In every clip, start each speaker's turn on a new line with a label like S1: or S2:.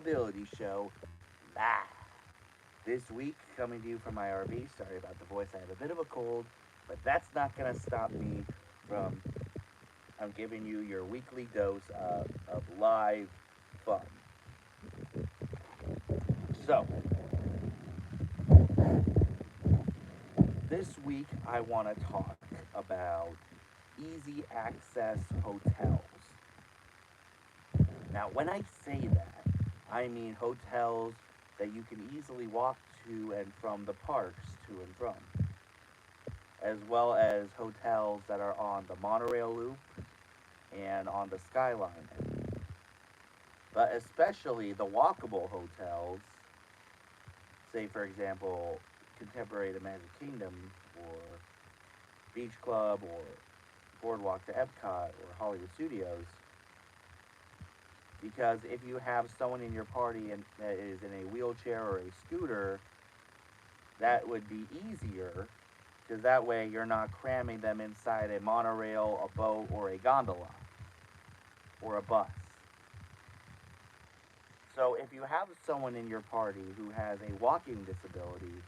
S1: Disability Show live. This week, coming to you from my RV. Sorry about the voice, I have a bit of a cold, but that's not going to stop me from giving you your weekly dose of live fun. So, this week I want to talk about easy access hotels. Now, when I say that, I mean hotels that you can easily walk to and from the parks to and from, as well as hotels that are on the monorail loop and on the skyline. But especially the walkable hotels, say for example, Contemporary to Magic Kingdom, or Beach Club, or Boardwalk to Epcot, or Hollywood Studios. Because if you have someone in your party that is in a wheelchair or a scooter, that would be easier, because that way you're not cramming them inside a monorail, a boat, or a gondola, or a bus. So if you have someone in your party who has a walking disability,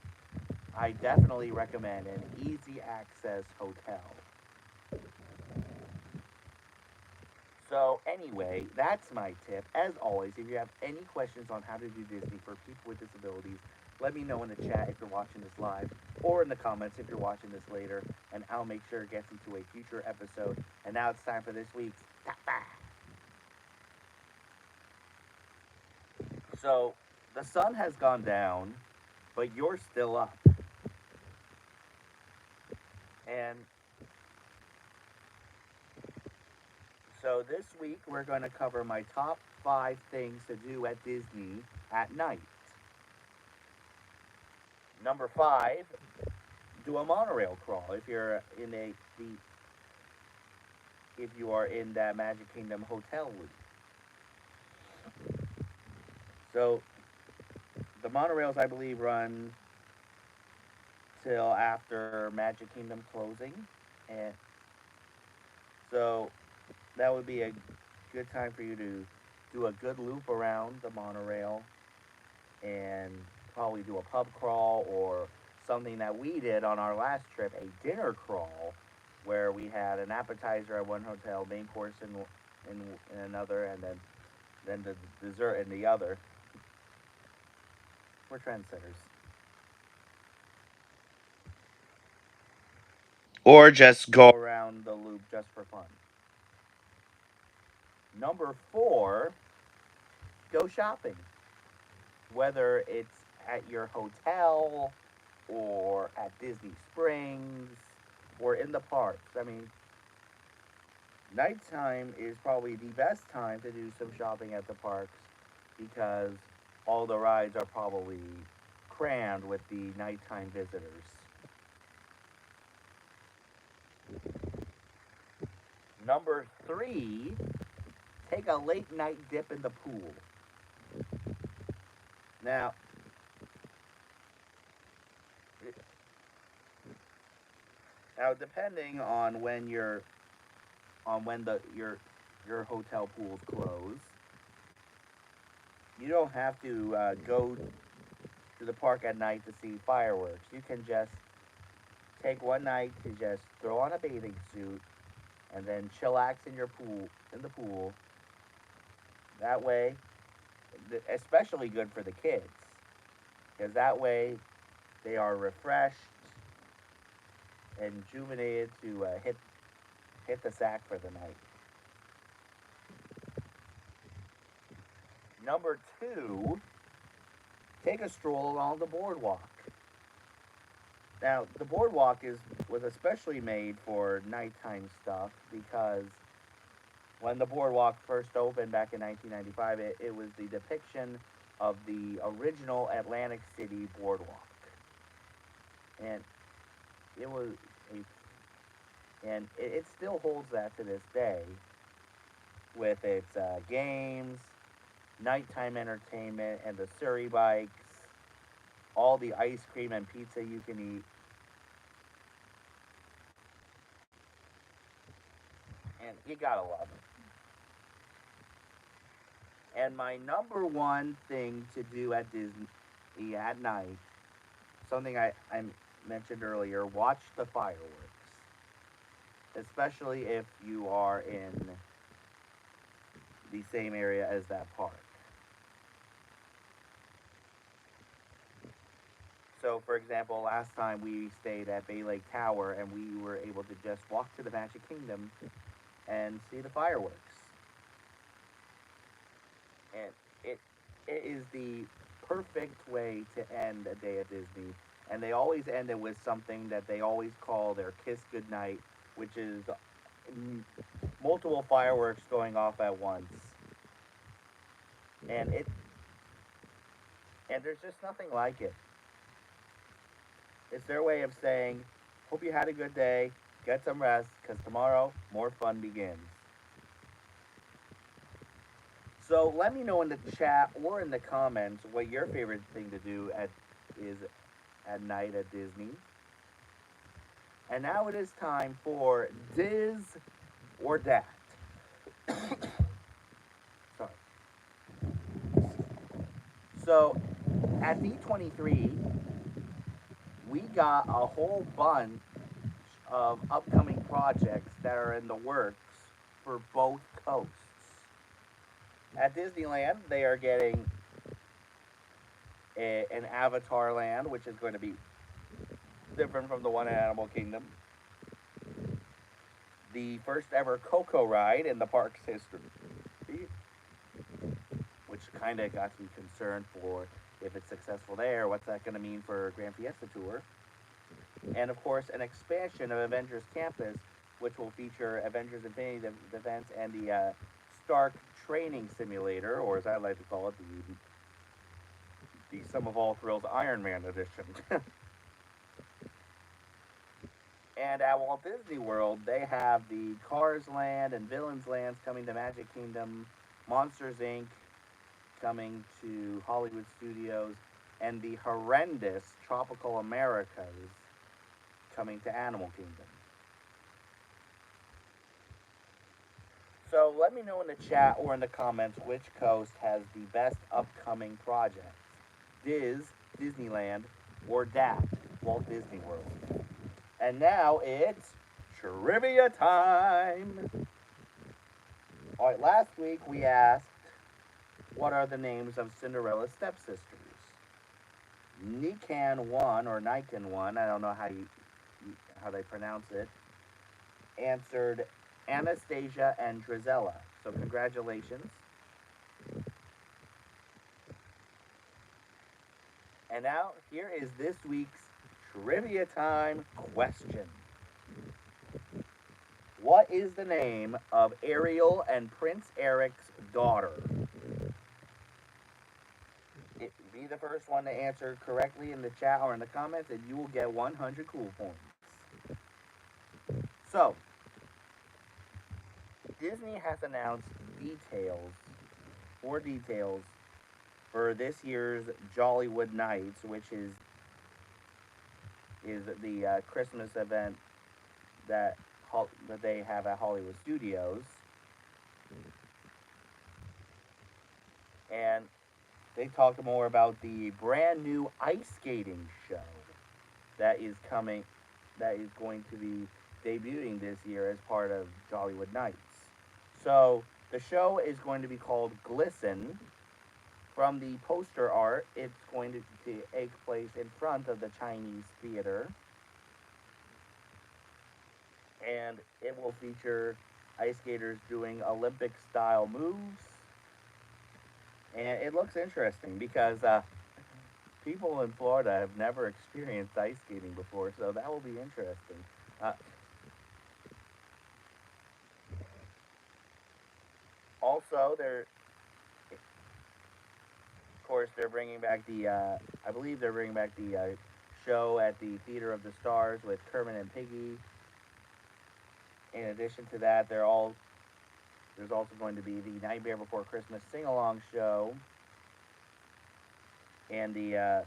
S1: I definitely recommend an easy access hotel. So anyway, that's my tip. As always, if you have any questions on how to do Disney for people with disabilities, let me know in the chat if you're watching this live, or in the comments if you're watching this later, and I'll make sure it gets into a future episode. And now it's time for this week's Top 5. So, the sun has gone down, but you're still up. And so this week we're going to cover my top 5 things to do at Disney at night. Number 5, do a monorail crawl if you're in if you are in that Magic Kingdom hotel loop. So the monorails, I believe, run till after Magic Kingdom closing, and so that would be a good time for you to do a good loop around the monorail and probably do a pub crawl, or something that we did on our last trip, a dinner crawl, where we had an appetizer at one hotel, main course in another, and then the dessert in the other. We're trendsetters. Or just go around the loop just for fun. Number 4, go shopping. Whether it's at your hotel, or at Disney Springs, or in the parks. I mean, nighttime is probably the best time to do some shopping at the parks, because all the rides are probably crammed with the nighttime visitors. Number 3, take a late night dip in the pool. Now, depending on when your hotel pools close, you don't have to go to the park at night to see fireworks. You can just take one night to just throw on a bathing suit and then chillax in the pool. That way, especially good for the kids, because that way they are refreshed and rejuvenated to hit the sack for the night. Number 2, take a stroll along the boardwalk. Now, the boardwalk was especially made for nighttime stuff, because when the boardwalk first opened back in 1995, it was the depiction of the original Atlantic City boardwalk, and it was it still holds that to this day, with its games, nighttime entertainment, and the Surrey bikes, all the ice cream and pizza you can eat. And you gotta love it. And my number one thing to do at Disney at night, something I mentioned earlier, watch the fireworks. Especially if you are in the same area as that park. So, for example, last time we stayed at Bay Lake Tower and we were able to just walk to the Magic Kingdom and see the fireworks. And it is the perfect way to end a day at Disney. And they always end it with something that they always call their kiss goodnight, which is multiple fireworks going off at once. And there's just nothing like it. It's their way of saying, hope you had a good day, get some rest, because tomorrow more fun begins. So let me know in the chat or in the comments what your favorite thing to do is at night at Disney. And now it is time for Diz or Dat. Sorry. So at D23, we got a whole bunch of upcoming projects that are in the works for both coasts. At Disneyland, they are getting an Avatar Land, which is going to be different from the one in Animal Kingdom. The first ever Coco ride in the park's history, which kind of got me concerned for if it's successful there, what's that going to mean for Grand Fiesta Tour? And of course, an expansion of Avengers Campus, which will feature Avengers Infinity Defense and the Stark Training Simulator, or as I like to call it, the Sum of All Thrills Iron Man edition. And at Walt Disney World, they have the Cars Land and Villains Lands coming to Magic Kingdom, Monsters Inc. coming to Hollywood Studios, and the horrendous Tropical Americas coming to Animal Kingdom. So let me know in the chat or in the comments which coast has the best upcoming projects. Diz, Disneyland, or DAT, Walt Disney World. And now it's trivia time. All right, last week we asked, what are the names of Cinderella's stepsisters? Nikan 1 or Nikan 1, I don't know how they pronounce it, answered Anastasia and Drizella. So congratulations. And now here is this week's trivia time question. What is the name of Ariel and Prince Eric's daughter? Be the first one to answer correctly in the chat or in the comments, and you will get 100 cool points. So, Disney has announced details for this year's Jollywood Nights, which is the Christmas event that they have at Hollywood Studios. And they talked more about the brand new ice skating show that is coming, that is going to be debuting this year as part of Jollywood Nights. So the show is going to be called Glisten. From the poster art, it's going to take place in front of the Chinese Theater. And it will feature ice skaters doing Olympic style moves. And it looks interesting because people in Florida have never experienced ice skating before, so that will be interesting. Also, of course, they're bringing back I believe they're bringing back the show at the Theater of the Stars with Kermit and Piggy. In addition to that, there's also going to be the Nightmare Before Christmas sing-along show, and the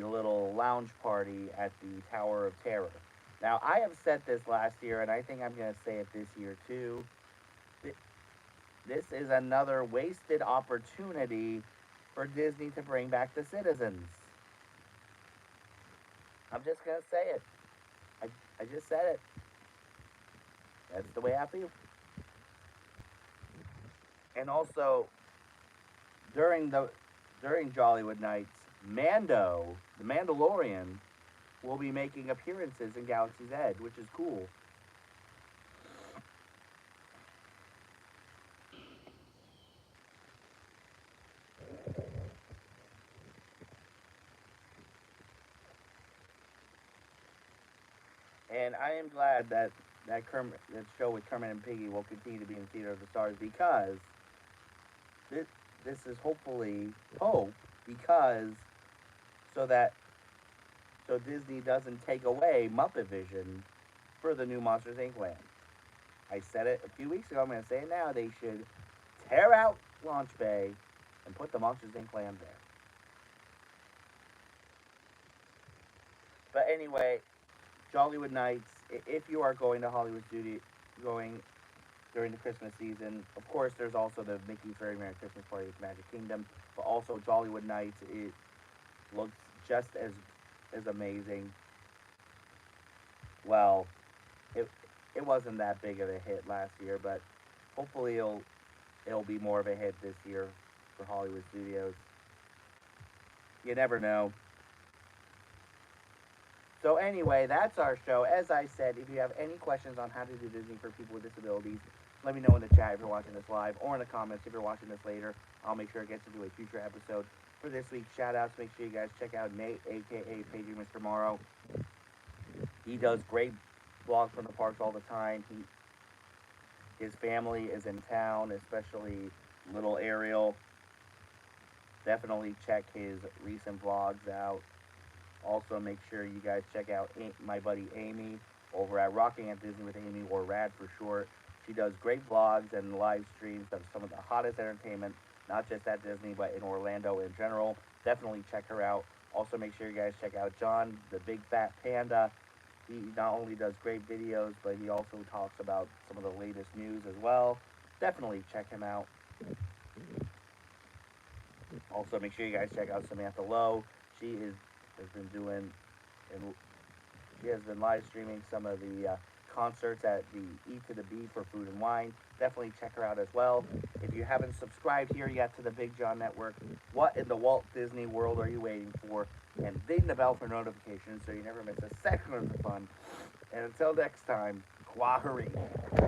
S1: little lounge party at the Tower of Terror. Now, I have said this last year, and I think I'm going to say it this year too. this is another wasted opportunity for Disney to bring back the citizens. I'm just gonna say it. I, I just said it. That's the way I feel. And also during the during Jollywood Nights, Mando, the Mandalorian, will be making appearances in Galaxy's Edge, which is cool. And I am glad that that show with Kermit and Piggy will continue to be in Theater of the Stars because this this is hopefully hope because so that so Disney doesn't take away Muppet Vision for the new Monsters Inc. land. I said it a few weeks ago. I'm going to say it now. They should tear out Launch Bay and put the Monsters Inc. land there. But anyway, Jollywood Nights. If you are going to Hollywood Studio, going during the Christmas season, of course, there's also the Mickey's Very Merry Christmas Party at Magic Kingdom. But also Jollywood Nights. It looks just as amazing. Well, it it wasn't that big of a hit last year, but hopefully it'll be more of a hit this year for Hollywood Studios. You never know. So anyway, that's our show. As I said, if you have any questions on how to do Disney for people with disabilities, let me know in the chat if you're watching this live or in the comments if you're watching this later. I'll make sure it gets into a future episode. For this week's shout outs, make sure you guys check out Nate, aka Paging Mr. Morrow. He does great vlogs from the parks all the time. His family is in town, especially little Ariel. Definitely check his recent vlogs out. Also, make sure you guys check out my buddy Amy over at Rocking at Disney with Amy, or RAD for short. She does great vlogs and live streams of some of the hottest entertainment, not just at Disney, but in Orlando in general. Definitely check her out. Also, make sure you guys check out John, the Big Fat Panda. He not only does great videos, but he also talks about some of the latest news as well. Definitely check him out. Also, make sure you guys check out Samantha Lowe. She has been doing, and she has been live streaming some of the concerts at the E to the B for Food and Wine. Definitely check her out as well. If you haven't subscribed here yet to the Big John Network, what in the Walt Disney World are you waiting for? And ding the bell for notifications so you never miss a second of the fun. And until next time, Kwahari.